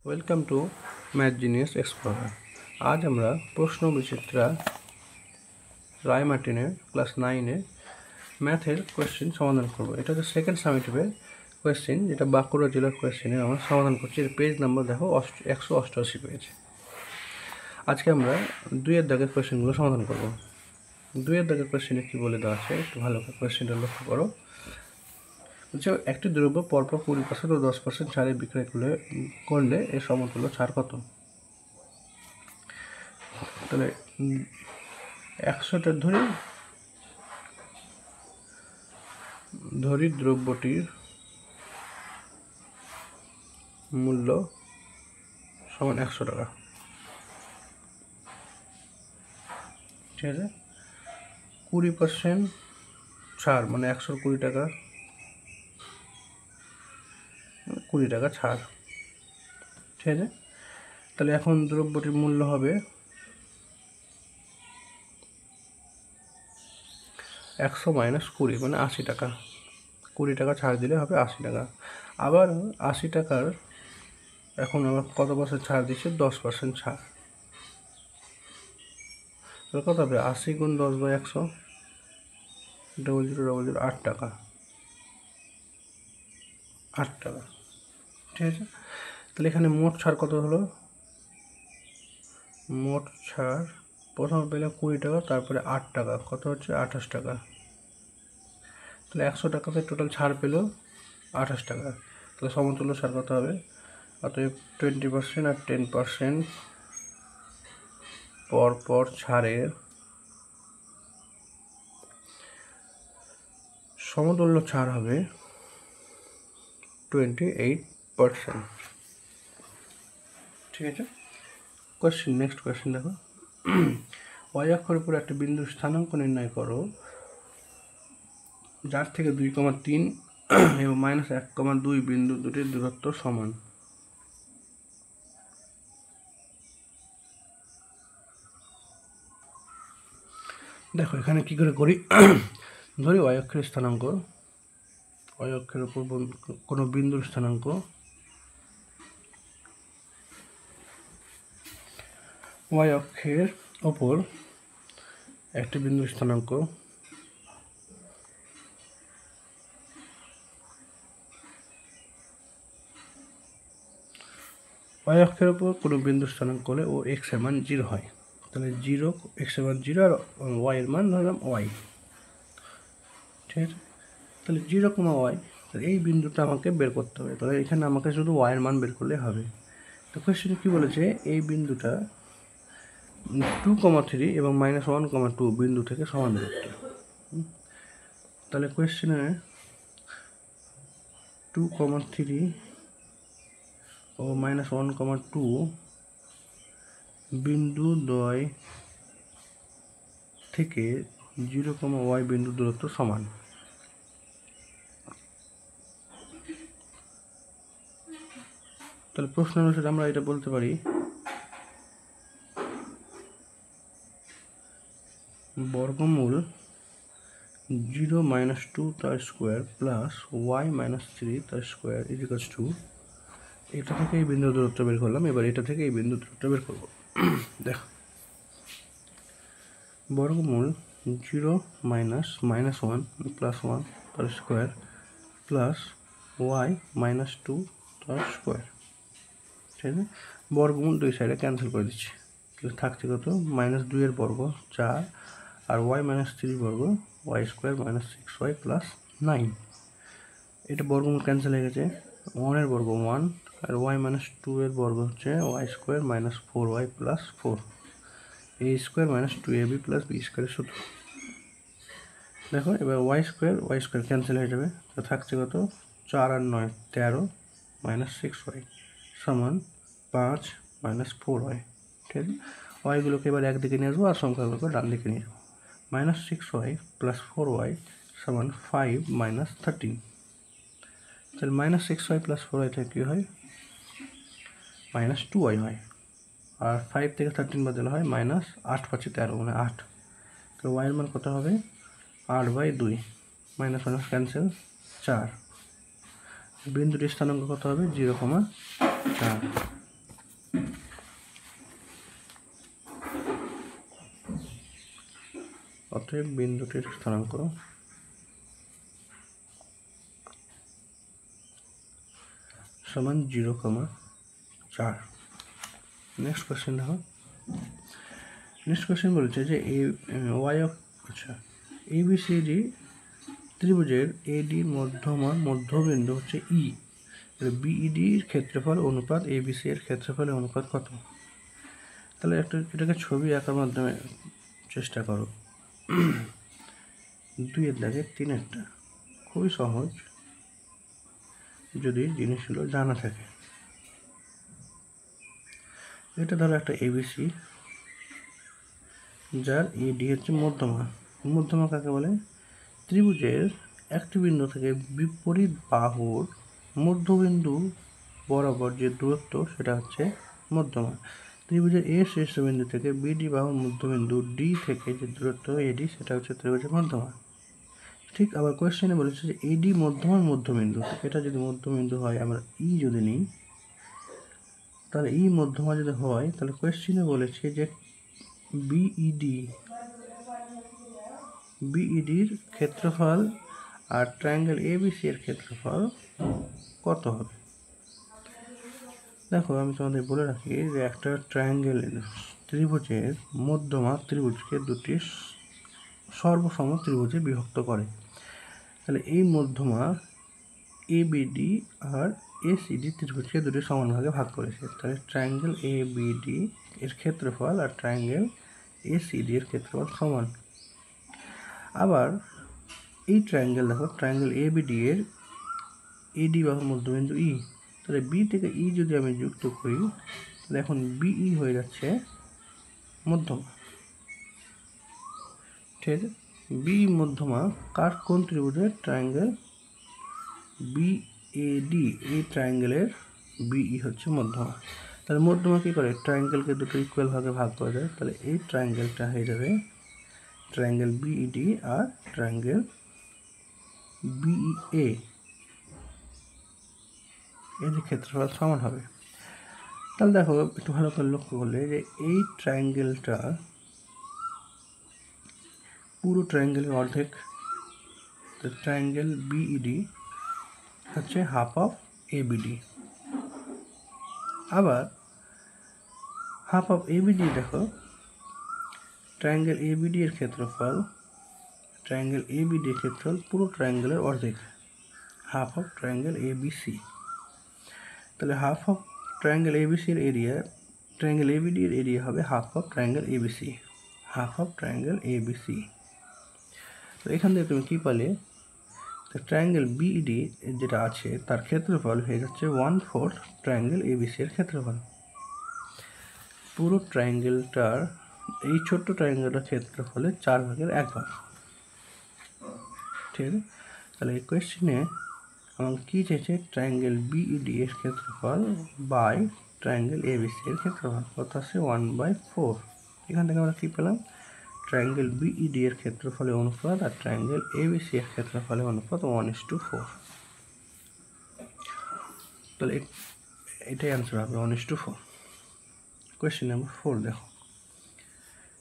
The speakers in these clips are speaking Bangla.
Welcome to math genius explorer. আজ আমরা প্রশ্ন বিচিত্রা রায় মার্টিনের ক্লাস 9-এ ম্যাথের কোয়েশ্চেন সমাধান করব। এটা হচ্ছে সেকেন্ড সামেটিভের কোয়েশ্চেন, যেটা বাঁকুড়া জেলার কোয়েশ্চেনের আমরা সমাধান করছি। এর পেজ নাম্বার দেখো 188 পেজ। আজকে আমরা 2-এর দাগের কোয়েশ্চেনগুলো সমাধান করব। 2-এর দাগের কোয়েশ্চেনে কী বলে দেওয়া আছে একটু ভালো করে কোয়েশ্চেনটা লক্ষ্য করো। হচ্ছে একটি দ্রব্য পরপর 20% ও 10% ছাড়ে বিক্রয় করলে এর সমতুল্য ছাড় কত? তাহলে 100টা ধরি দ্রব্যটির মূল্য সমান 100 টাকা। ঠিক আছে, 20% ছাড় মানে 120 টাকা, 20 টাকা ছাড়। ঠিক আছে, তাহলে এখন দ্রব্যটির মূল্য হবে 100 - 20 মানে 80 টাকা। 20 টাকা ছাড় দিলে হবে 80 টাকা। আবার 80 টাকার এখন আবার কত পার্সেন্ট ছাড় দিচ্ছে? 10% ছাড়। তাহলে কত হবে? 80 × 10/100 0000 8 টাকা। 8 টাকা। ঠিক আছে, তাহলে এখানে মোট ছাড় কত হলো? মোট ছাড় প্রথমে পেলাম 20 টাকা, তারপরে 8 টাকা, কত হচ্ছে? 28 টাকা। তাহলে 100 টাকাতে টোটাল ছাড় পেল 28 টাকা। তাহলে সমতুল্য ছাড় কত হবে? অতএব 20% আর 10% পর ছাড়ের সমতুল্য ছাড় হবে 28%। ঠিক আছে, নেক্সট কোয়েশ্চেন দেখো। y অক্ষের উপর একটা বিন্দুর স্থানাঙ্ক নির্ণয় করো যার থেকে 2,3 এবং -1,2 বিন্দু দুটির দূরত্ব সমান। দেখো এখানে কি করে করি। ধরি y অক্ষের স্থানাঙ্ক, y অক্ষের উপর কোনো বিন্দুর স্থানাঙ্ক y অক্ষের ওপর একটি বিন্দুর স্থানাঙ্ক y অক্ষের ওপর কোনো বিন্দুর স্থানাঙ্ক হলে ও x এর মান 0 হয়। তাহলে 0, x এর মান 0 আর y এর মান ধরলাম y। ঠিক আছে, তাহলে 0, y, তাহলে এই বিন্দুটা আমাকে বের করতে হবে। তাহলে এখানে আমাকে শুধু y এর মান বের করলে হবে। তো কোয়েশ্চেনে কী বলেছে? এই বিন্দুটা 2,3 এবং -1,2 বিন্দু থেকে সমান দূরত্ব। তাহলে কোয়েশ্চেনে 2,3 ও -1,2 বিন্দু দ্বয় থেকে 0, y বিন্দু দূরত্ব সমান। তাহলে প্রশ্ন অনুসারে আমরা এটা বলতে পারি বর্গমূল 0 - 2 তার স্কোয়ার প্লাস y - 3 তার স্কোয়ার ইজিক্যালস টু, এটা থেকে এই বিন্দু দূরত্ব বের করলাম। এবার এটা থেকে এই বিন্দু দূরত্ব বের করবো। দেখো, বর্গমূল 0 - -1 প্লাস 1 তার স্কোয়ার প্লাস y - 2 তার স্কোয়ার। ঠিক আছে, বর্গমূল দুই সাইডে ক্যান্সেল করে দিচ্ছি। তাহলে থাকছে কত? -2 এর বর্গ 4 আর y - 3 বর্গ y স্কোয়ার -6y প্লাস 9। এটা বর্গমূল ক্যান্সেল হয়ে গেছে। 1 এর বর্গ 1 আর y - 2 এর বর্গ হচ্ছে y square -4y plus 4, a square -2ab plus b স্কোয়ারের সূত্র। দেখো এবার y স্কোয়ার ক্যান্সেল হয়ে যাবে। তো থাকছে কত? 4 আর 9 13 -6y সমান 5 -4y। ঠিক আছে, ওয়াইগুলোকে এবার একদিকে নিয়ে আসবো আর সংখ্যাগুলোকে ডান দিকে নিয়ে যাবো। -6y প্লাস 4y সমান 5 - 13। তাহলে -6y প্লাস 4y থেকে কী হয়? -2y হয়। আর 5 থেকে 13 বাদ দিলে হয় -8 × 5 = 13 মানে 8। তাহলে ওয়াইয়ের মান কত হবে? 8/2। Minus cancel 4। বিন্দুটির স্থানাঙ্ক কত হবে? 0, 4। অতএব বিন্দুটির স্থানাঙ্ক সমান 0,4। নেক্সট কোয়েশ্চেন দেখো। নেক্সট কোয়েশ্চেন বলেছে যে ABCD ত্রিভুজের AD মধ্যবিন্দু হচ্ছে E, BEDর ক্ষেত্রফল অনুপাত ABC এর ক্ষেত্রফলের অনুপাত কত? তাহলে এটাকে ছবি আঁকার মাধ্যমে চেষ্টা করো। 2-এর দাগে 3-এরটা খুবই সহজ যদি জিনিসগুলো জানা থাকে। এটা ধরো একটা ABC, যার AD হচ্ছে মধ্যমা কাকে বলে? ত্রিভুজের একটি বিন্দু থেকে বিপরীত বাহুর মধ্যবিন্দু বরাবর যে দূরত্ব সেটা হচ্ছে মধ্যমা। ত্রিভুজের A শীর্ষবিন্দু থেকে BD বাহুর মধ্যবিন্দু D থেকে যে দূরত্ব AD সেটা হচ্ছে ত্রিভুজের মধ্যমা। ঠিক আবার কোয়েশ্চেনে বলেছে যে AD মধ্যমার মধ্যবিন্দু, এটা যদি মধ্যবিন্দু হয়, আমরা E যদি নিই, তাহলে E মধ্যমা যদি হয়, তাহলে কোয়েশ্চেনে বলেছে যে BEDর ক্ষেত্রফল আর ট্রায়াঙ্গেল ABC এর ক্ষেত্রফল কত হবে? দেখো, আমি তোমাদের বলে রাখি যে একটা ত্রিভুজের মধ্যমা ত্রিভুজকে দুটি সর্বসম ত্রিভুজে বিভক্ত করে। তাহলে এই মধ্যমা ABD আর ACD ত্রিভুজকে দুটি সমান ভাগে ভাগ করেছে। তাহলে ট্রায়াঙ্গেল ABD এর ক্ষেত্রফল আর ট্রায়াঙ্গেল ACD এর ক্ষেত্রফল সমান। আবার এই ট্রায়াঙ্গেল দেখো, ট্রায়াঙ্গেল ABD এর AD বাহুর মধ্যবিন্দু E, তাহলে B থেকে E যদি আমি যুক্ত করি, তাহলে এখন BE হয়ে যাচ্ছে মধ্যমা। ঠিক আছে, বি মধ্যমা কোন ত্রিভুজের? ট্রায়াঙ্গেল BAD, এই ট্রায়াঙ্গেলের BE হচ্ছে মধ্যমা। তাহলে মধ্যমা কী করে? ট্রায়াঙ্গেলকে দুটো ইকুয়াল ভাগে ভাগ করা যায়। তাহলে এই ট্রায়াঙ্গেলটা হয়ে যাবে ট্রায়াঙ্গেল BED আর ট্রায়াঙ্গেল BEA, এদের ক্ষেত্রফল সমান হবে। তাহলে দেখো, একটু ভালো করে লক্ষ্য করলে যে এই ট্রায়াঙ্গেলটা পুরো ট্রায়াঙ্গেলের অর্ধেক। তো ট্রায়াঙ্গেল BED হচ্ছে হাফ অফ ABD। আবার হাফ অফ ABD দেখো, ট্রায়াঙ্গেল ABD এর ক্ষেত্রফল পুরো ট্রায়াঙ্গেলের অর্ধেক, হাফ অফ ট্রায়াঙ্গেল ABC। তাহলে হাফ অফ ট্রায়াঙ্গেল ABC এর এরিয়া, ট্রায়াঙ্গেল ABD এর এরিয়া হবে হাফ অফ ট্রায়াঙ্গেল ABC। তো এখান থেকে তুমি কী পালে? তো ট্রায়াঙ্গেল BED যেটা আছে তার ক্ষেত্রফল হয়ে যাচ্ছে 1/4 ট্রায়াঙ্গেল ABC এর ক্ষেত্রফল। পুরো ট্রায়াঙ্গেলটার, এই ছোট্ট ট্রায়াঙ্গেলটার ক্ষেত্রফলের 4/1 ঠিক আছে। তাহলে এই কোয়েশ্চেনে আমাকে কী চেয়েছে? ট্রায়াঙ্গেল BED এর ক্ষেত্রফল বাই ট্রায়াঙ্গেল ABC এর ক্ষেত্রফল কত আসছে? 1/4। এখান থেকে আমরা কী পেলাম? ট্রায়াঙ্গেল BED এর ক্ষেত্রফলের অনুপাত আর ট্রায়াঙ্গেল ABC এর ক্ষেত্রফলের অনুপাত 1:4। তাহলে এটাই অ্যান্সার হবে 1:4। কোয়েশ্চেন নাম্বার 4 দেখো।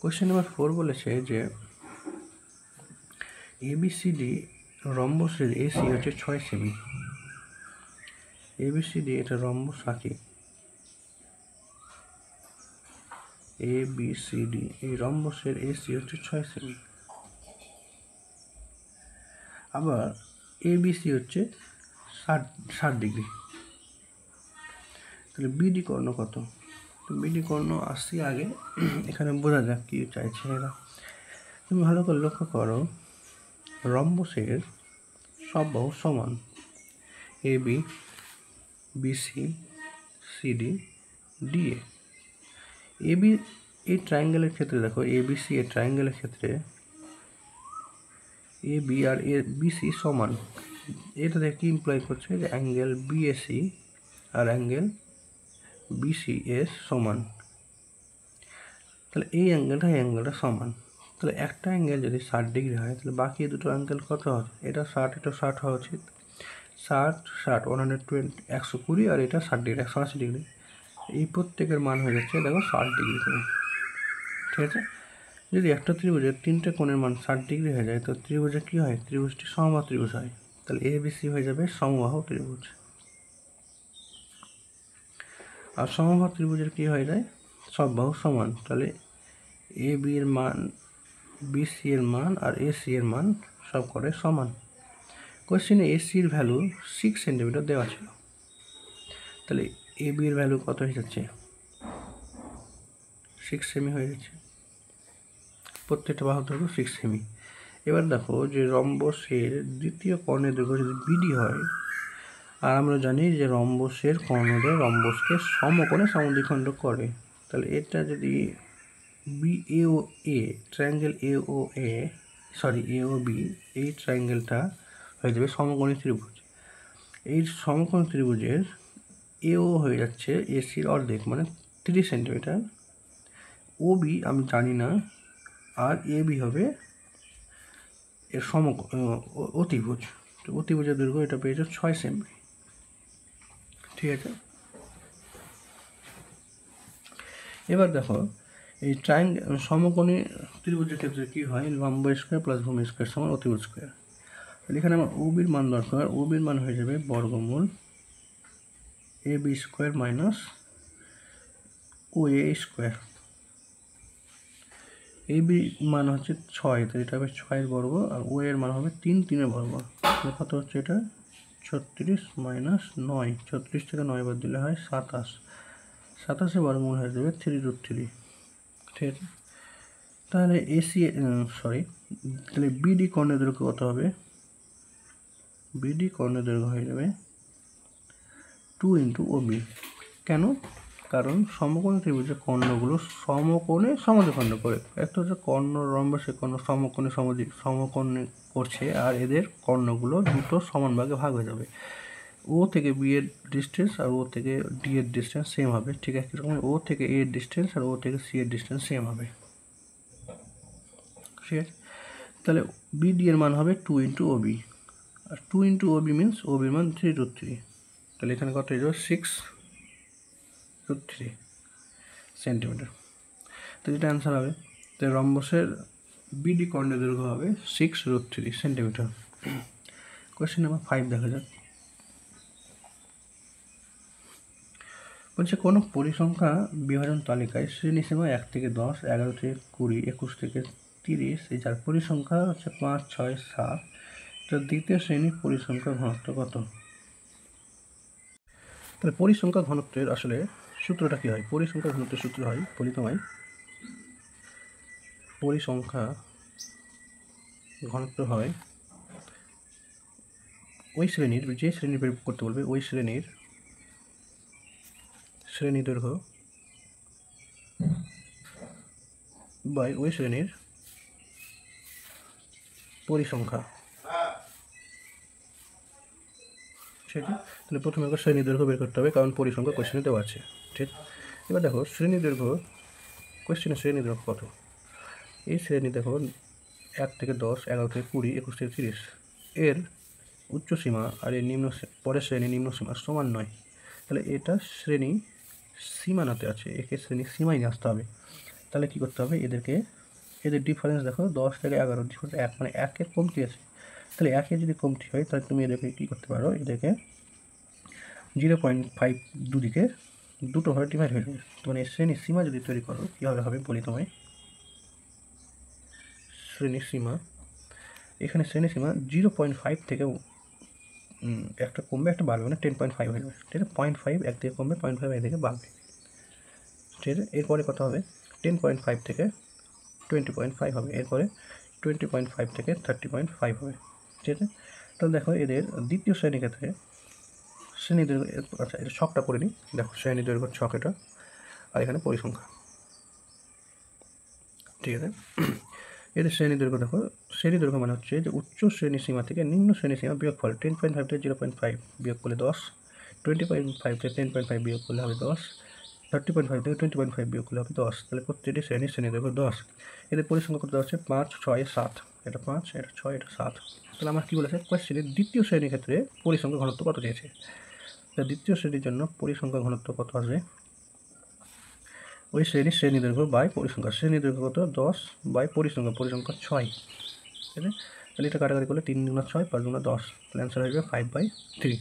কোয়েশ্চেন নাম্বার 4 বলেছে যে ABCD রম্বসের AC হচ্ছে 6 সেমি। ABCD এটা রম্বস আঁকি, ABCD এই রম্বসের AC হচ্ছে 6 সেমি। আবার ABC হচ্ছে 60 ডিগ্রি। তাহলে BD কর্ণ কত? তো BD কর্ণ আসছি আগে, এখানে বোঝা যাক কী চাইছে এরা। তুমি ভালো করে লক্ষ্য করো, রম্বসের সব বাহু সমান, AB BC CD DA। AB এই ট্রায়াঙ্গেলের ক্ষেত্রে দেখো, ABC এর ট্রায়াঙ্গেলের ক্ষেত্রে AB আর BC সমান। এটা থেকে কি ইমপ্লাই করছে? যে অ্যাঙ্গেল BAC আর অ্যাঙ্গেল BCS সমান। তাহলে এই অ্যাঙ্গেলটা সমান। তাহলে একটা অ্যাঙ্গেল যদি 60 ডিগ্রি হয়, তাহলে বাকি দুটো অ্যাঙ্গেল কত হবে? এটা 60, এটা 60 হওয়া উচিত। 60 120 আর এটা 60 ডিগ্রি, 180 ডিগ্রি। এই প্রত্যেকের মান হয়ে যাচ্ছে দেখো 60 ডিগ্রি করে। ঠিক আছে, যদি একটা ত্রিভুজের 3টে কোণের মান 60 ডিগ্রি হয়ে যায় তো ত্রিভুজে কী হয়? ত্রিভুজটি সমবাহু ত্রিভুজ হয়। তাহলে ABC হয়ে যাবে সমবাহু ত্রিভুজ। আর সমবাহু ত্রিভুজের কী হয়ে যায়? সব বাহু সমান। তাহলে AB এর মান, BC এর মান আর AC এর মান সব করে সমান। কোশ্চেনে AC এর ভ্যালু 6 সেন্টিমিটার দেওয়া ছিল। তাহলে AB এর ভ্যালু কত হয়ে যাচ্ছে? 6 সেমি হয়ে যাচ্ছে। প্রত্যেকটা বাহুর দৈর্ঘ্য 6 সেমি। এবার দেখো যে রম্বসের দ্বিতীয় কর্ণের দৈর্ঘ্য যদি BD হয়, আর আমরা জানি যে রম্বসের কর্ণদ্বয় রম্বসকে সমকোণে সমদ্বিখণ্ড করে, তাহলে এটা যদি BAOA ট্রায়াঙ্গেল AOB এই ট্রায়াঙ্গেলটা হয়ে যাবে সমকোণী ত্রিভুজ। এই সমকোণী ত্রিভুজের AO হয়ে যাচ্ছে ACর অর্ধেক মানে 30 সেন্টিমিটার। OB আমি জানি না, আর AB হবে এর অতিভুজ। তো অতিভুজের দৈর্ঘ্য এটা পেয়েছে 6 সেমি। ঠিক আছে, এবার দেখো এই সমকোণী ত্রিভুজের ক্ষেত্রে কী হয়? লম্ব স্কোয়ার প্লাস ভূমি স্কোয়ার সমান অতিভুজ স্কোয়ার। তাহলে এখানে আমার OBর মান দরকার। OBর মান হয়ে যাবে বর্গমূল AB square minus OA square. AB মান হচ্ছে 6, তো এটা হবে 6 বর্গ, আর OA এর মান হবে 3 বর্গ। কত হচ্ছে এটা? 36 মাইনাস 9, 36 থেকে 9 বাদ দিলে হয় 27। 27 বর্গমূল হয়ে যাবে 3√3। ঠিক আছে, তাহলে তাহলে BD কর্ণের দৈর্ঘ্য কত হবে? BD কর্ণের দৈর্ঘ্য হয়ে যাবে 2 × OB। কেন? কারণ সমকোণী ত্রিভুজের কর্ণগুলো সমকোণে সমদ্বিখণ্ড করে। একটা হচ্ছে কর্ণ রম্বসের কর্ণ সমকোণে করছে, আর এদের কর্ণগুলো দুটো সমান ভাগে ভাগ হয়ে যাবে। O থেকে B এর ডিস্টেন্স আর O থেকে D এর ডিস্টেন্স সেম হবে। ঠিক একই রকম O থেকে A এর ডিস্টেন্স আর O থেকে C এর ডিস্টেন্স সেম হবে। ঠিক আছে, তাহলে BD এর মান হবে 2 × OB, আর 2 × OB মিনস OB এর মান 3√3। তাহলে এখানে কত হয়ে যাবে? 6√3 সেন্টিমিটার। তো যেটা অ্যান্সার হবে, তো রম্বসের BD কর্ণের দৈর্ঘ্য হবে 6√3 সেন্টিমিটার। কোয়েশ্চেন নাম্বার 5 দেখা যাক। বলছে কোনো পরিসংখ্যা বিভাজন তালিকায় শ্রেণীসীমা 1 থেকে 10, 11 থেকে 20, 21 থেকে 30, এই যার পরিসংখ্যা হচ্ছে 5, 6, 7, তো দ্বিতীয় শ্রেণীর পরিসংখ্যা ঘনত্ব কত? তাহলে পরিসংখ্যা ঘনত্বের আসলে সূত্রটা কী হয়? পরিসংখ্যা ঘনত্বের সূত্র হয়, বলি তোমায়, পরিসংখ্যা ঘনত্ব হয় ওই শ্রেণীর, যে শ্রেণীর বের করতে বলবে ওই শ্রেণীর শ্রেণী দৈর্ঘ্য বাই ওই শ্রেণীর পরিসংখ্যা। ঠিক আছে, তাহলে প্রথমে একবার শ্রেণী দৈর্ঘ্য বের করতে হবে, কারণ পরিসংখ্যা কোয়েশ্চেনে দেওয়া আছে। ঠিক, এবার দেখো শ্রেণী দৈর্ঘ্য, কোয়েশ্চেনের শ্রেণী দৈর্ঘ্য কত? এই শ্রেণী দেখো 1 থেকে 10, 11 থেকে 20, 21 থেকে 30, এর উচ্চ সীমা আর এর পরের শ্রেণী নিম্ন সীমা সমান নয়। তাহলে এটা শ্রেণী সীমানাতে আছে, একে শ্রেণী সীমায় নিয়ে আসতে হবে। তাহলে কী করতে হবে? এদের ডিফারেন্স দেখো 10 থেকে 11 ডিফারেন্স 1, মানে 1-এর কমতি আছে। তাহলে 1-এর যদি কমতি হয় তাহলে তুমি এদেরকে কী করতে পারো? এদেরকে 0.5 দুদিকে দুটো ভাবে ডিভাইড হয়ে যাবে। মানে শ্রেণী সীমা যদি তৈরি করো কীভাবে হবে বলি তোমায়। শ্রেণী সীমা, এখানে শ্রেণী সীমা 0.5 থেকে একটা কমবে একটা বাড়বে, মানে 10.5 হয়ে যাবে। ঠিক আছে, 0.5 একদিকে কমবে, 0.5 একদিকে বাড়বে। ঠিক আছে, এরপরে কত হবে? 10.5 থেকে 20.5 হবে, এরপরে 20.5 থেকে 30.5 হবে। ঠিক আছে, তাহলে দেখো এদের দ্বিতীয় শ্রেণীর ক্ষেত্রে শ্রেণী দৈর্ঘ্য, আচ্ছা এটা ছকটা করে নিই। দেখো শ্রেণী দৈর্ঘ্য ছক এটা, আর এখানে পরিসংখ্যা। ঠিক আছে, এদের শ্রেণী দৈর্ঘ্য দেখো, শ্রেণী দৈর্ঘ্য মানে হচ্ছে যে উচ্চ শ্রেণী সীমা থেকে নিম্ন শ্রেণী সীমা বিয়োগফল। 10.5 থেকে 0.5 বিয়োগ করলে 10, 20.5 থেকে 10.5 বিয়োগ করলে হবে 10, 30.5 থেকে 20.5 বিয়োগ করলে হবে 10। তাহলে প্রত্যেকটি শ্রেণী দৈর্ঘ্য 10। এদের পরিসংখ্যা করতে হচ্ছে 5, 6, 7, এটা 5, এটা 6, এটা 7। তাহলে আমার কী বলেছে? কোয়েশ্চেনের দ্বিতীয় শ্রেণীর ক্ষেত্রে পরিসংখ্যা ঘনত্ব কত চেয়েছে। দ্বিতীয় শ্রেণীর জন্য পরিসংখ্যা ঘনত্ব কত আসবে? ওই শ্রেণী দৈর্ঘ্য বাই পরিসংখ্যা, শ্রেণী দৈর্ঘ্য কত 10 বাই পরিসংখ্যা 6, ঠিক আছে। তাহলে এটা কাটাকাটি করলে 3 × 6 5 × 10, তাহলে অ্যান্সার হয়ে যাবে 5/3।